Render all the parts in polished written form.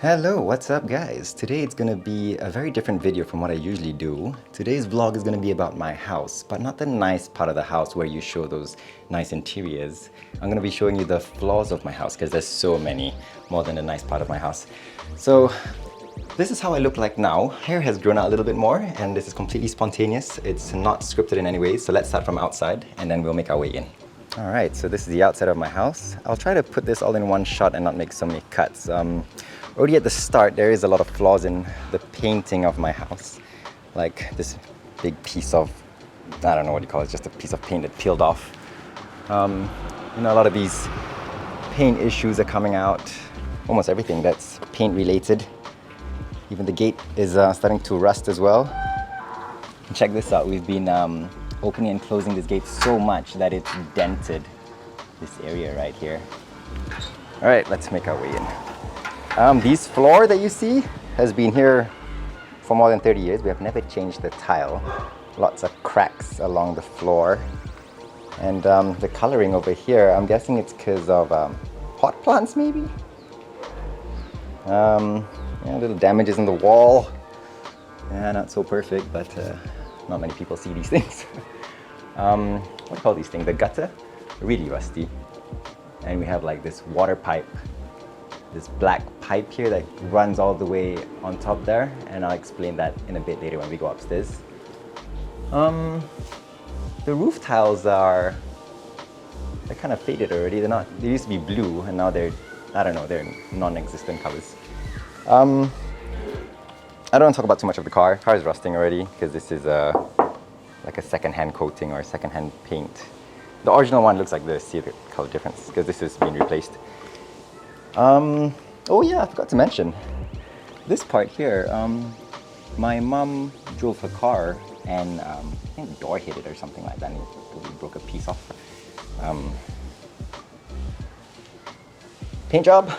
Hello, what's up guys? Today it's gonna be a very different video from what I usually do. Today's vlog is gonna be about my house, but not the nice part of the house where you show those nice interiors. I'm gonna be showing you the flaws of my house because there's so many, more than the nice part of my house. So this is how I look like now. Hair has grown out a little bit more and this is completely spontaneous. It's not scripted in any way, so let's start from outside and then we'll make our way in. Alright, so this is the outside of my house. I'll try to put this all in one shot and not make so many cuts. Already at the start, there is a lot of flaws in the painting of my house. Like this big piece of, I don't know what you call it, just a piece of paint that peeled off. A lot of these paint issues are coming out. Almost everything that's paint related. Even the gate is starting to rust as well. And check this out, we've been opening and closing this gate so much that it's dented this area right here. All right, let's make our way in. This floor that you see has been here for more than 30 years. We have never changed the tile. Lots of cracks along the floor. And the coloring over here, I'm guessing it's because of pot plants maybe? Little damages in the wall. Yeah, not so perfect, but not many people see these things. What do you call these things? The gutter? Really rusty. And we have like this water pipe. This black pipe here that runs all the way on top there, and I'll explain that in a bit later when we go upstairs. The roof tiles they're kind of faded already. They used to be blue and now they're non-existent colors. I don't want to talk about too much of the car. The car is rusting already because this is like a second-hand coating or a second-hand paint. The original one looks like this. See the color difference because this is being replaced. Oh yeah, I forgot to mention this part here. My mom drove her car and I think the door hit it or something like that and it broke a piece off. Paint job.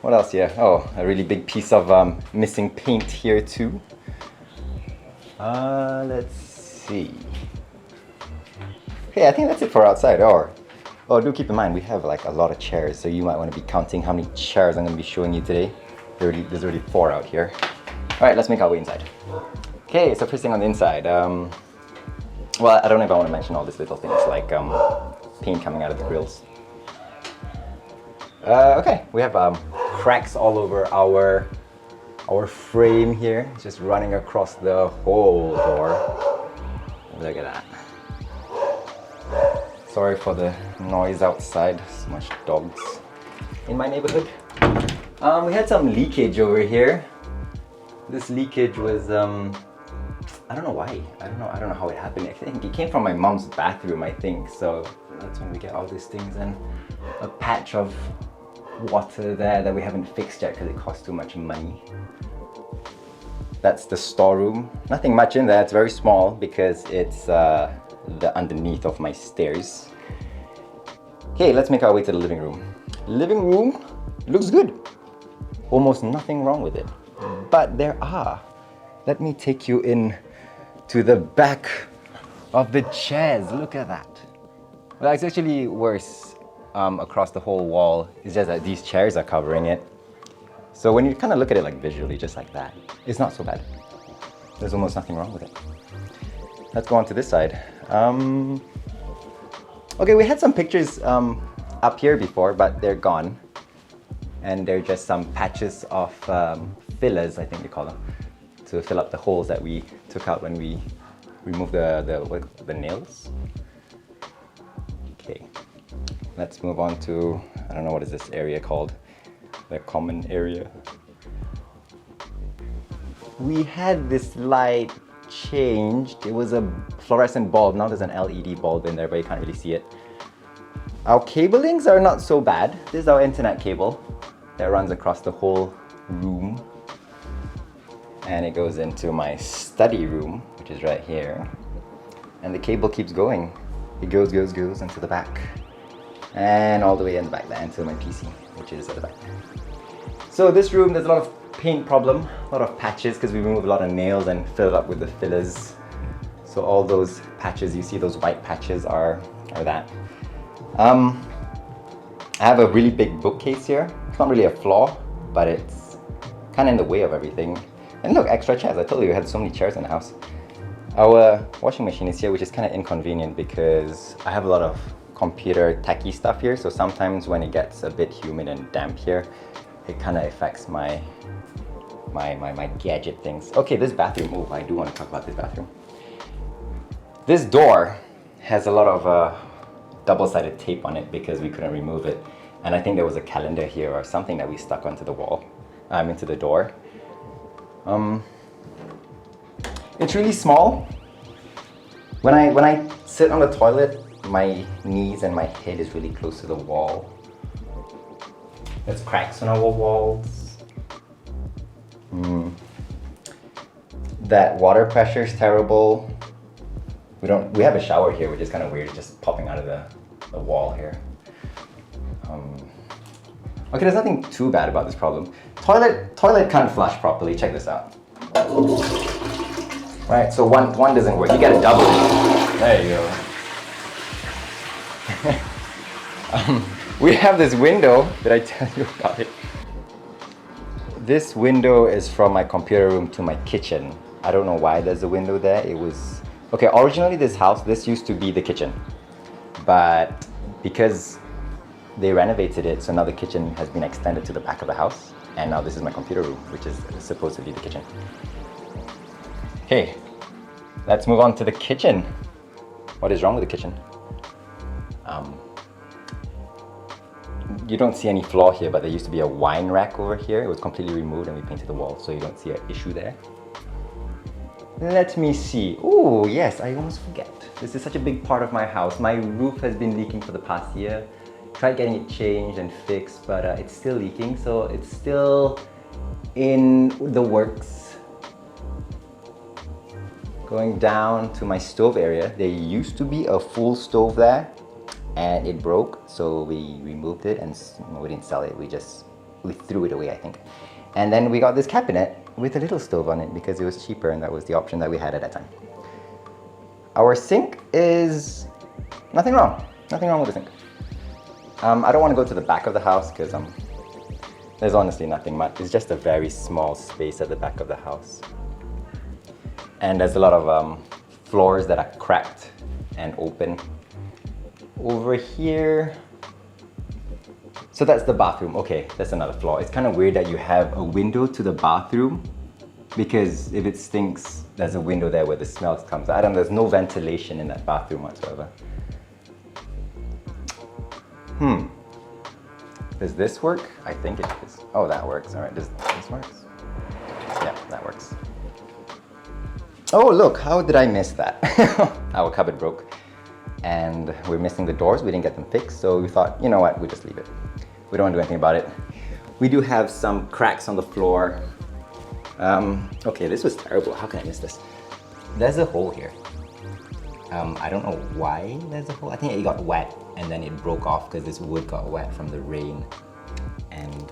What else here? Oh, a really big piece of missing paint here too. Let's see. Hey, I think that's it for outside. Oh, do keep in mind, we have like a lot of chairs, so you might want to be counting how many chairs I'm going to be showing you today. There's already 4 out here. Alright, let's make our way inside. Okay, so first thing on the inside. Well, I don't know if I want to mention all these little things like paint coming out of the grills. Okay, we have cracks all over our frame here, just running across the whole door. Look at that. Sorry for the noise outside, so much dogs in my neighborhood. We had some leakage over here. This leakage was, I don't know why. I don't know how it happened. I think it came from my mom's bathroom, I think. So that's when we get all these things and a patch of water there that we haven't fixed yet because it costs too much money. That's the storeroom. Nothing much in there, it's very small because it's the underneath of my stairs. Okay, let's make our way to the living room. Living room looks good. Almost nothing wrong with it. But there are. Let me take you in to the back of the chairs. Look at that. Well, it's actually worse across the whole wall. It's just that these chairs are covering it. So when you kind of look at it like visually, just like that, it's not so bad. There's almost nothing wrong with it. Let's go on to this side. Okay, we had some pictures up here before, but they're gone. And they're just some patches of fillers, I think they call them, to fill up the holes that we took out when we removed the nails. Okay, let's move on to, I don't know what is this area called, the common area. We had this light changed. It was a fluorescent bulb. Now there's an LED bulb in there, but you can't really see it. Our cablings are not so bad. This is our internet cable that runs across the whole room. And it goes into my study room, which is right here. And the cable keeps going. It goes into the back. And all the way in the back there, into my PC, which is at the back. So this room, there's a lot of paint problem, a lot of patches because we removed a lot of nails and filled up with the fillers. So all those patches, you see those white patches are that. I have a really big bookcase here. It's not really a flaw, but it's kind of in the way of everything. And look, extra chairs. I told you we had so many chairs in the house. Our washing machine is here, which is kind of inconvenient because I have a lot of computer techie stuff here. So sometimes when it gets a bit humid and damp here, it kind of affects my gadget things. Okay, this bathroom. Oh, I do want to talk about this bathroom. This door has a lot of double-sided tape on it because we couldn't remove it. And I think there was a calendar here or something that we stuck onto the wall, into the door. It's really small. When I sit on the toilet, my knees and my head is really close to the wall. There's cracks on our walls. That water pressure is terrible. We have a shower here, which is kind of weird, just popping out of the wall here. Okay, there's nothing too bad about this problem. Toilet can't flush properly. Check this out. Right, so one doesn't work. You gotta double it. There you go. We have this window. Did I tell you about it? This window is from my computer room to my kitchen. I don't know why there's a window there. It was okay. Originally, this used to be the kitchen, but because they renovated it, so now the kitchen has been extended to the back of the house, and now this is my computer room, which is supposed to be the kitchen. Okay, let's move on to the kitchen. What is wrong with the kitchen? You don't see any flaw here, but there used to be a wine rack over here. It was completely removed and we painted the wall, so you don't see an issue there. Let me see. Oh yes, I almost forget. This is such a big part of my house. My roof has been leaking for the past year. Tried getting it changed and fixed, but it's still leaking, so it's still in the works. Going down to my stove area, there used to be a full stove there and it broke, so we removed it and we didn't sell it, we threw it away, I think. And then we got this cabinet with a little stove on it because it was cheaper and that was the option that we had at that time. Our sink is nothing wrong with the sink. I don't want to go to the back of the house because there's honestly nothing much. It's just a very small space at the back of the house. And there's a lot of floors that are cracked and open. Over here, so that's the bathroom. Okay, that's another flaw. It's kind of weird that you have a window to the bathroom because if it stinks, there's a window there where the smell comes out. And there's no ventilation in that bathroom whatsoever. Does this work? I think it does. Oh, that works. All right, does this works? Yeah, that works. Oh, look, how did I miss that? Our cupboard broke and we're missing the doors. We didn't get them fixed, so we thought, you know what, we just leave it. We don't want to do anything about it. We do have some cracks on the floor. Okay, this was terrible. How can I miss this? There's a hole here. I don't know why there's a hole. I think it got wet and then it broke off because this wood got wet from the rain. And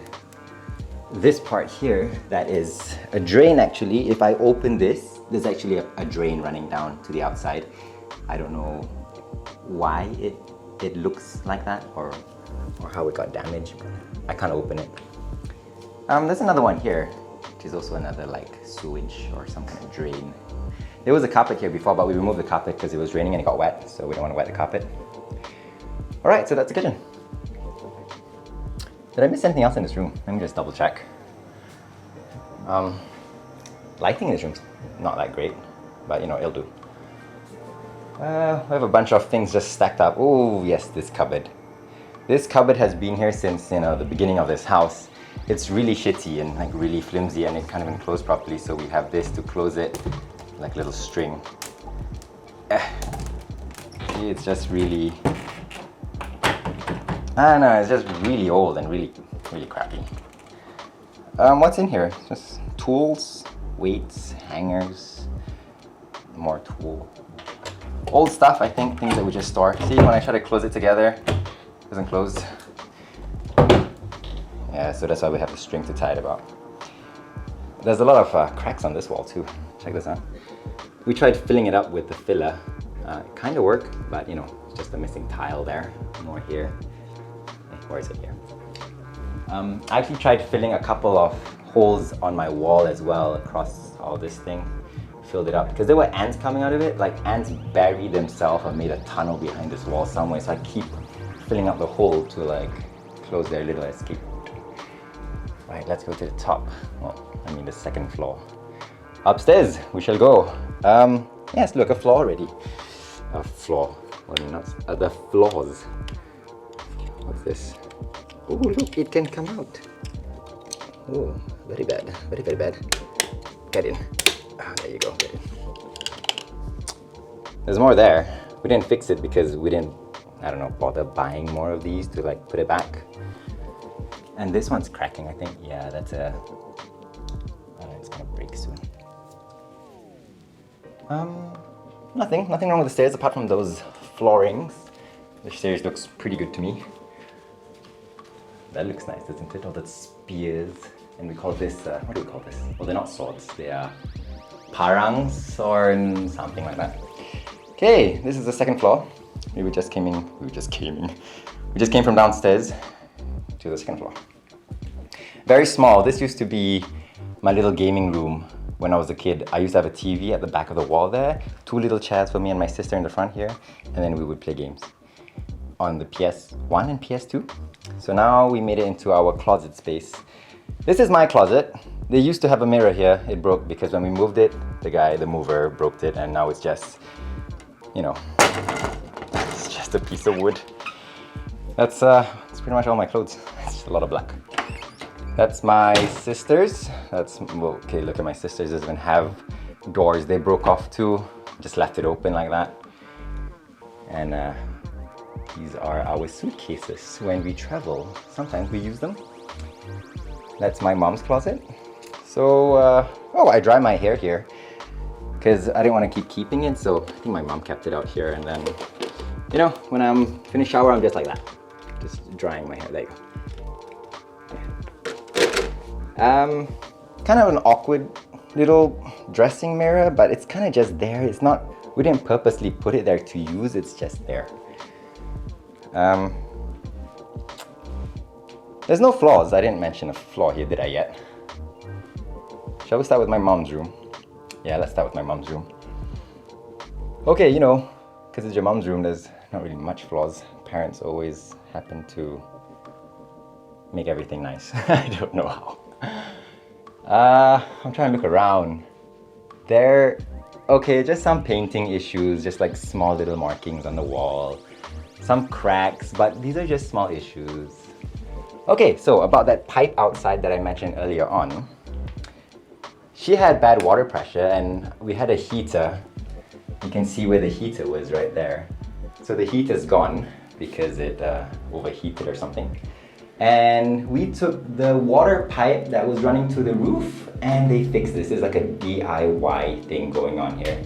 this part here, that is a drain actually. If I open this, there's actually a drain running down to the outside. I don't know why it looks like that or how it got damaged, but I can't open it. There's another one here, which is also another like sewage or some kind of drain. There was a carpet here before, but we removed the carpet because it was raining and it got wet, so we don't want to wet the carpet. All right, so that's the kitchen. Did I miss anything else in this room? Let me just double check. Lighting in this room's not that great, but you know, it'll do. We have a bunch of things just stacked up. Oh yes, this cupboard. This cupboard has been here since, you know, the beginning of this house. It's really shitty and like really flimsy and it can't even close properly, so we have this to close it, like little string. See, it's just really, I don't know, it's just really old and really crappy. What's in here? Just tools, weights, hangers, more tool. Old stuff, I think, things that we just store. See, when I try to close it together, it doesn't close. Yeah, so that's why we have the string to tie it about. There's a lot of cracks on this wall too. Check this out. We tried filling it up with the filler. It kind of worked, but you know, it's just a missing tile there. More here. Where is it here? I actually tried filling a couple of holes on my wall as well across all this thing. Filled it up because there were ants coming out of it. Like ants buried themselves or made a tunnel behind this wall somewhere. So I keep filling up the hole to like close their little escape route. Right, let's go to the top. Well, I mean the second floor. Upstairs, we shall go. Yes, look, a floor already. A floor. Well, not the floors. What's this? Oh, look, it can come out. Oh, very bad, very, very bad. Get in. Ah, there you go, get in. There's more there. We didn't fix it because we didn't, I don't know, bother buying more of these to like put it back. And this one's cracking, I think. Yeah, that's a, it's gonna break soon. Nothing wrong with the stairs apart from those floorings. The stairs looks pretty good to me. That looks nice, doesn't it? All the spears. And we call this, what do we call this? Well, they're not swords, they are parangs or something like that. Okay, this is the second floor. We just came from downstairs to the second floor. Very small. This used to be my little gaming room when I was a kid. I used to have a TV at the back of the wall there, 2 little chairs for me and my sister in the front here, and then we would play games on the PS1 and PS2. So now we made it into our closet space. This is my closet. They used to have a mirror here. It broke because when we moved it, the mover broke it, and now it's just, you know, it's just a piece of wood. That's pretty much all my clothes. It's just a lot of black. That's my sister's. Well, okay, look at my sister's. Doesn't even have doors. They broke off too. Just left it open like that. And these are our suitcases. When we travel, sometimes we use them. That's my mom's closet. So, oh, I dry my hair here because I didn't want to keep keeping it. So I think my mom kept it out here. And then, you know, when I'm finished shower, I'm just like that. Just drying my hair. There you go. Kind of an awkward little dressing mirror, but it's kind of just there. It's not, we didn't purposely put it there to use, it's just there. There's no flaws. I didn't mention a flaw here, did I yet? Shall we start with my mom's room? Yeah, let's start with my mom's room. Okay, you know, because it's your mom's room, there's not really much flaws. Parents always happen to make everything nice. I don't know how. I'm trying to look around. Okay, just some painting issues, just like small little markings on the wall. Some cracks, but these are just small issues. Okay, so about that pipe outside that I mentioned earlier on. She had bad water pressure and we had a heater. You can see where the heater was right there. So the heater's gone because it overheated or something. And we took the water pipe that was running to the roof and they fixed this. It's like a DIY thing going on here.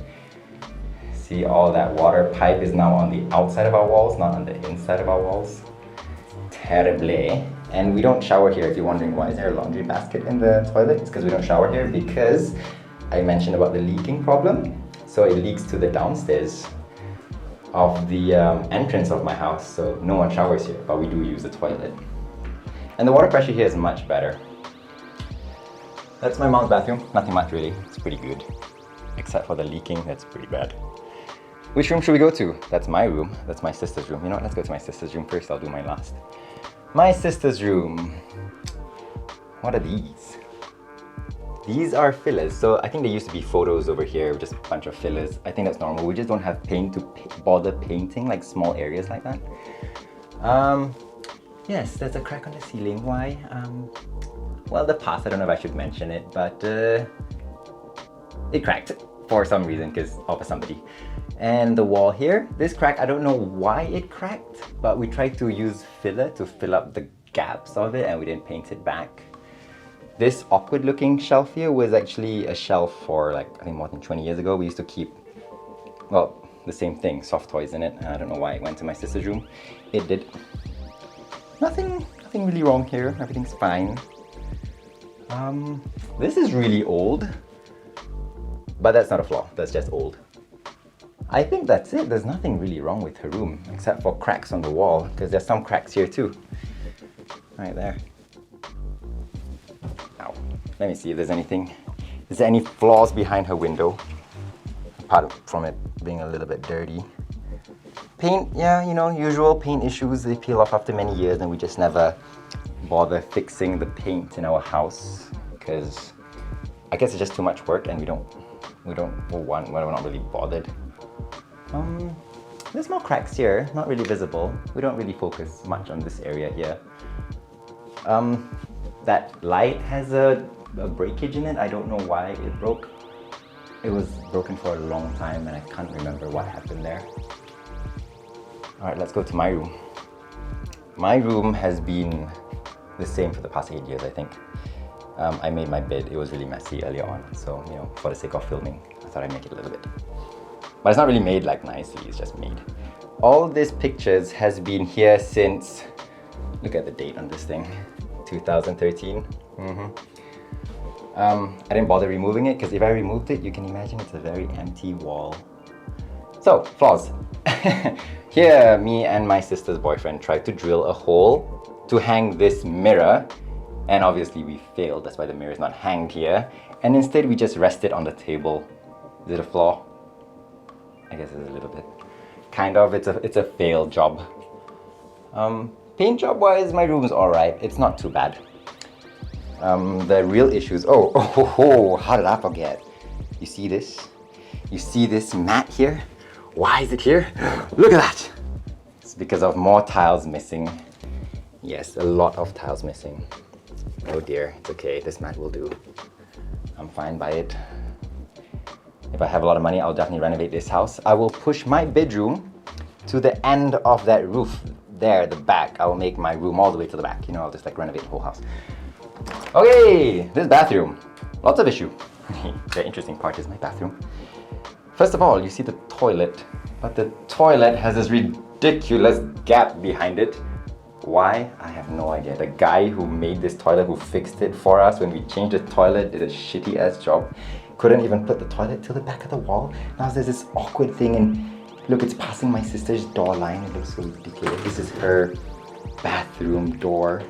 See, all that water pipe is now on the outside of our walls, not on the inside of our walls. Terrible. And we don't shower here. If you're wondering why is there a laundry basket in the toilet, it's because we don't shower here because I mentioned about the leaking problem. So it leaks to the downstairs of the entrance of my house. So no one showers here, but we do use the toilet. And the water pressure here is much better. That's my mom's bathroom. Nothing much really. It's pretty good. Except for the leaking, that's pretty bad. Which room should we go to? That's my room. That's my sister's room. You know what? Let's go to my sister's room first. I'll do mine last. My sister's room. What are these? These are fillers. So I think there used to be photos over here, just a bunch of fillers. I think that's normal. We just don't have paint to bother painting like small areas like that. Yes, there's a crack on the ceiling. Why? Well, the past, I don't know if I should mention it, but it cracked for some reason because of somebody. And the wall here, this crack, I don't know why it cracked, but we tried to use filler to fill up the gaps of it and we didn't paint it back. This awkward looking shelf here was actually a shelf for like, I think more than 20 years ago. We used to keep, well, the same thing, soft toys in it. And I don't know why it went to my sister's room. It did. Nothing really wrong here. Everything's fine. This is really old, but that's not a flaw. That's just old. I think that's it. There's nothing really wrong with her room except for cracks on the wall because there's some cracks here too. right there. Now, let me see if there's anything. Is there any flaws behind her window? Apart from it being a little bit dirty. Paint, yeah, you know, usual paint issues. They peel off after many years and we just never bother fixing the paint in our house because I guess it's just too much work and we're not really bothered. There's more cracks here, not really visible. We don't really focus much on this area here. That light has a breakage in it. I don't know why it broke. It was broken for a long time and I can't remember what happened there. All right, let's go to my room. My room has been the same for the past 8 years, I think. I made my bed. It was really messy earlier on, so you know, for the sake of filming, I thought I'd make it a little bit. But it's not really made like nicely, it's just made. All these pictures has been here since, look at the date on this thing, 2013. I didn't bother removing it because if I removed it, you can imagine it's a very empty wall. So, flaws. Here, me and my sister's boyfriend tried to drill a hole to hang this mirror, and obviously we failed. That's why the mirror is not hanged here. And instead we just rest it on the table. Is it a flaw? I guess it's a little bit. Kind of, it's a failed job. Paint job wise, my room is alright. It's not too bad. The real issues, how did I forget? You see this? You see this mat here? Why is it here? Look at that! It's because of more tiles missing. Yes, a lot of tiles missing. Oh dear, it's okay, this mat will do. I'm fine by it. If I have a lot of money, I'll definitely renovate this house. I will push my bedroom to the end of that roof. There, the back. I will make my room all the way to the back. You know, I'll just like renovate the whole house. Okay, this bathroom. Lots of issue. The interesting part is my bathroom. First of all, you see the toilet, but the toilet has this ridiculous gap behind it. Why? I have no idea. The guy who made this toilet, who fixed it for us when we changed the toilet, did a shitty ass job. Couldn't even put the toilet to the back of the wall. Now there's this awkward thing and look, it's passing my sister's door line. It looks so ridiculous. This is her bathroom door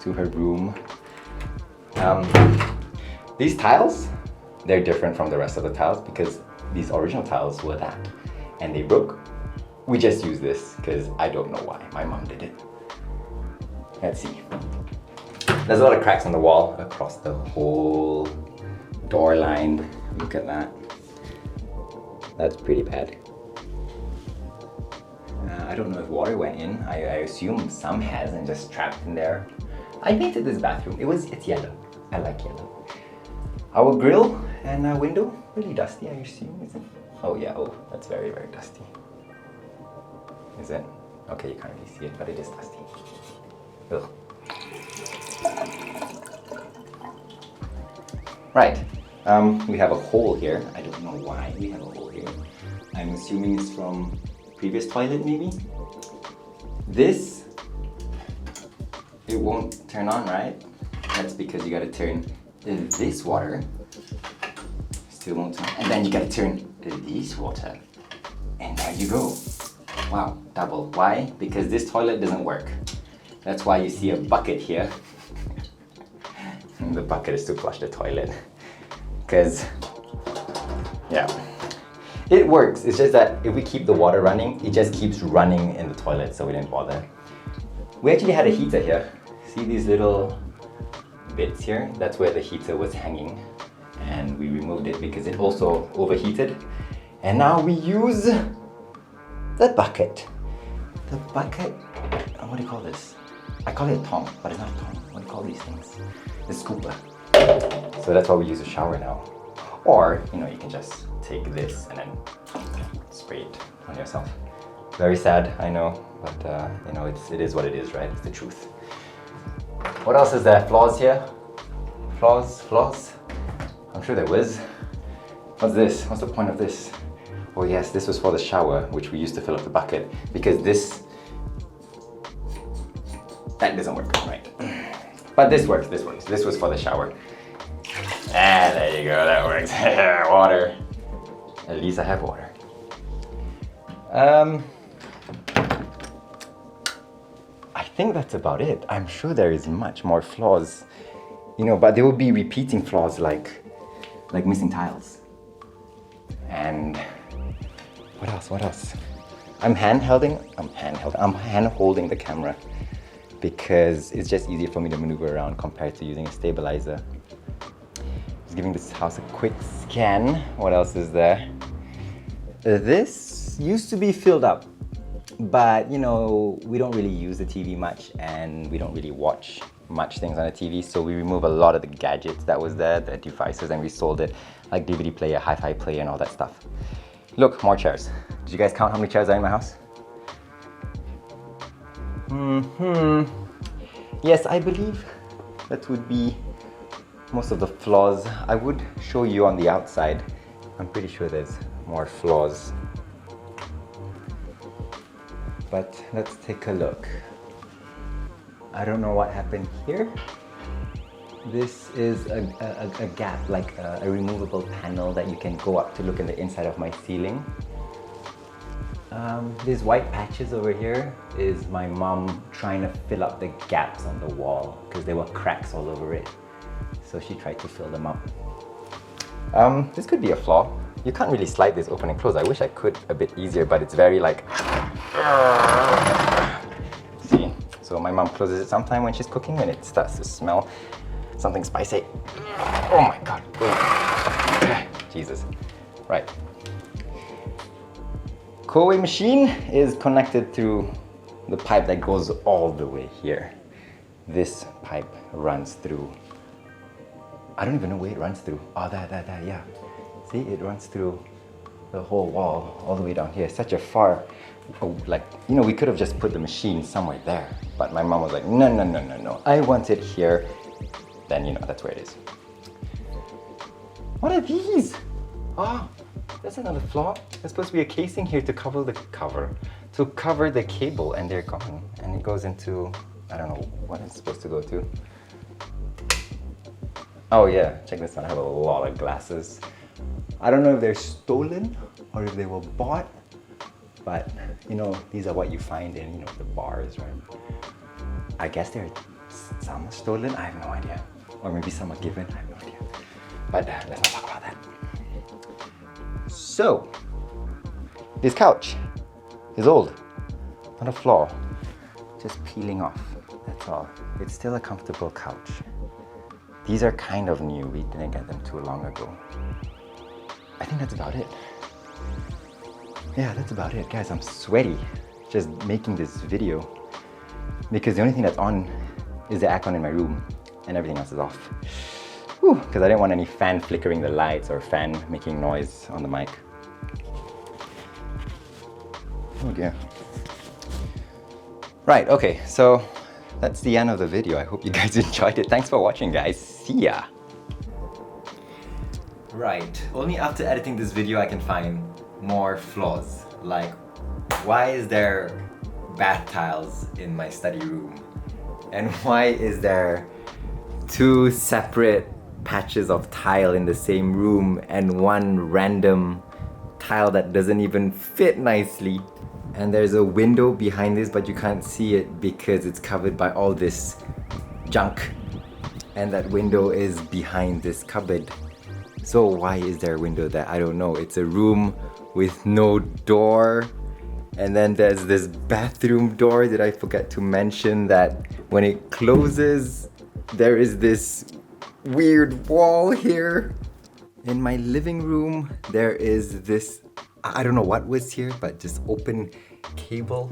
to her room. These tiles, they're different from the rest of the tiles because these original tiles were that and they broke. We just use this because I don't know why. My mom did it. Let's see. There's a lot of cracks on the wall across the whole door line. Look at that. That's pretty bad. I don't know if water went in. I assume some has and just trapped in there. I painted this bathroom. It's yellow. I like yellow. Our grill and window, really dusty, I assume, is it? Oh yeah, that's very, very dusty. Is it? Okay, you can't really see it, but it is dusty. Ugh. Right, we have a hole here. I don't know why we have a hole here. I'm assuming it's from previous toilet maybe? This, it won't turn on, right? That's because you gotta turn this water, still won't turn on. And then you gotta turn this water. And there you go. Wow, double. Why? Because this toilet doesn't work. That's why you see a bucket here. The bucket is to flush the toilet. Because, yeah. It works, it's just that if we keep the water running, it just keeps running in the toilet, so we didn't bother. We actually had a heater here. See these little bits here? That's where the heater was hanging. And we removed it because it also overheated. And now we use the bucket. The bucket, what do you call this? I call it a tong, but it's not a tong. What do you call these things? The scooper. So that's why we use a shower now. Or, you know, you can just take this and then spray it on yourself. Very sad, I know, but you know, it is what it is, right? It's the truth. What else is there? Flaws here? Flaws? I'm sure there was. What's this? What's the point of this? Oh yes, this was for the shower, which we used to fill up the bucket, because that doesn't work, right? But this works. This was for the shower. Ah, there you go, that works. Water. At least I have water. I think that's about it. I'm sure there is much more flaws, you know, but there will be repeating flaws like missing tiles. And what else? I'm hand holding the camera because it's just easier for me to maneuver around compared to using a stabilizer. Just giving this house a quick scan. What else is there? This used to be filled up, but you know, we don't really use the TV much and we don't really watch much things on the TV, so we remove a lot of the gadgets that was there, the devices, and we sold it, like DVD player, hi-fi player, and all that stuff. Look, more chairs. Did you guys count how many chairs are in my house? Yes, I believe that would be most of the flaws. I would show you on the outside. I'm pretty sure there's more flaws. But let's take a look. I don't know what happened here. This is a gap, like a removable panel that you can go up to look in the inside of my ceiling. These white patches over here is my mom trying to fill up the gaps on the wall because there were cracks all over it. So she tried to fill them up. This could be a flaw. You can't really slide this open and close. I wish I could a bit easier, but it's very like... See? So my mom closes it sometime when she's cooking and it starts to smell something spicy. Oh my God. Jesus. Right. Cold-away machine is connected through the pipe that goes all the way here. This pipe runs through. I don't even know where it runs through. Oh, that, yeah. See, it runs through the whole wall all the way down here. Such a far, like, you know, we could have just put the machine somewhere there. But my mom was like, no. I want it here. Then, you know, that's where it is. What are these? Oh, that's another flaw. There's supposed to be a casing here to cover the cable, and they're gone. And it goes into, I don't know what it's supposed to go to. Oh yeah, check this out. I have a lot of glasses. I don't know if they're stolen or if they were bought, but you know, these are what you find in, you know, the bars, right? I guess some are stolen. I have no idea. Or maybe some are given. I have no idea. But let's not talk about that. So, this couch is old, not a flaw, just peeling off, that's all. It's still a comfortable couch. These are kind of new, we didn't get them too long ago. I think that's about it. Yeah, that's about it. Guys, I'm sweaty just making this video because the only thing that's on is the aircon in my room and everything else is off. Because I didn't want any fan flickering the lights or fan making noise on the mic. Oh dear. Right, okay, so that's the end of the video. I hope you guys enjoyed it. Thanks for watching, guys. See ya. Right, only after editing this video I can find more flaws. Like, why is there bath tiles in my study room? And why is there two separate patches of tile in the same room and one random tile that doesn't even fit nicely? And there's a window behind this, but you can't see it because it's covered by all this junk. And that window is behind this cupboard. So why is there a window there? I don't know. It's a room with no door. And then there's this bathroom door. Did I forget to mention that when it closes, there is this weird wall here. In my living room, there is this, I don't know what was here, but just open cable.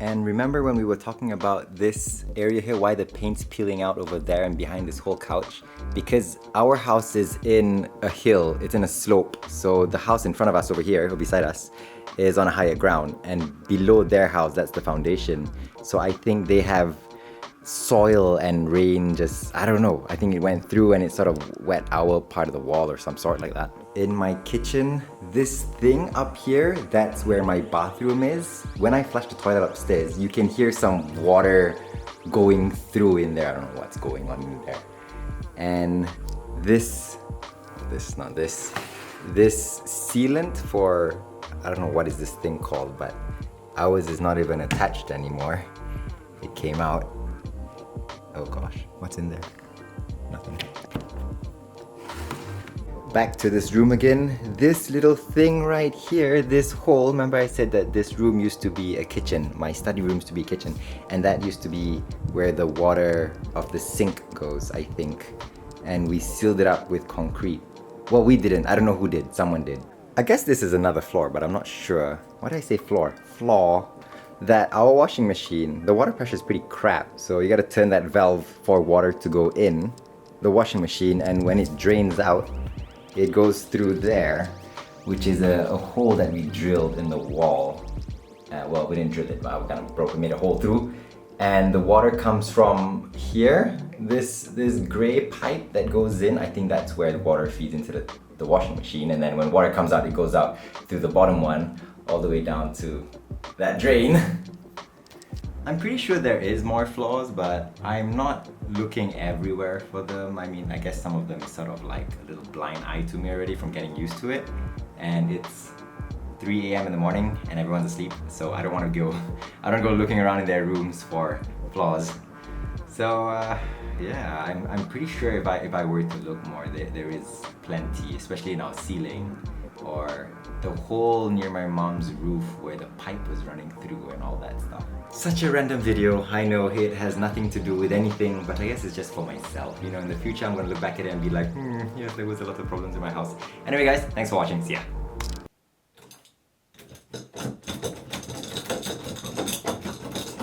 And remember when we were talking about this area here, why the paint's peeling out over there and behind this whole couch? Because our house is in a hill, it's in a slope. So the house in front of us over here, or beside us, is on a higher ground. And below their house, that's the foundation. So I think they have soil and rain just, I don't know. I think it went through and it sort of wet our part of the wall or some sort like that. In my kitchen, this thing up here, that's where my bathroom is. When I flush the toilet upstairs, you can hear some water going through in there. I don't know what's going on in there. And this sealant for, I don't know what is this thing called, but ours is not even attached anymore. it came out. Oh gosh, what's in there? Nothing. Back to this room again. This little thing right here, this hole, remember I said that this room used to be a kitchen. My study room used to be a kitchen. And that used to be where the water of the sink goes, I think. And we sealed it up with concrete. Well, we didn't. I don't know who did. Someone did. I guess this is another floor, but I'm not sure. Why did I say floor? Flaw. That our washing machine, the water pressure is pretty crap. So you gotta turn that valve for water to go in the washing machine. And when it drains out, it goes through there, which is a hole that we drilled in the wall. Well, we didn't drill it, but we kind of made a hole through. And the water comes from here, this gray pipe that goes in. I think that's where the water feeds into the washing machine. And then when water comes out, it goes out through the bottom one, all the way down to that drain. I'm pretty sure there is more flaws, but I'm not looking everywhere for them. I mean, I guess some of them is sort of like a little blind eye to me already from getting used to it. And it's 3 a.m. in the morning and everyone's asleep, so I don't want to go looking around in their rooms for flaws. So yeah, I'm pretty sure if I were to look more, there is plenty, especially in our ceiling or the hole near my mom's roof where the pipe was running through and all that stuff. Such a random video, I know it has nothing to do with anything, but I guess it's just for myself. You know, in the future I'm gonna look back at it and be like, yes, there was a lot of problems in my house. Anyway guys, thanks for watching, see ya.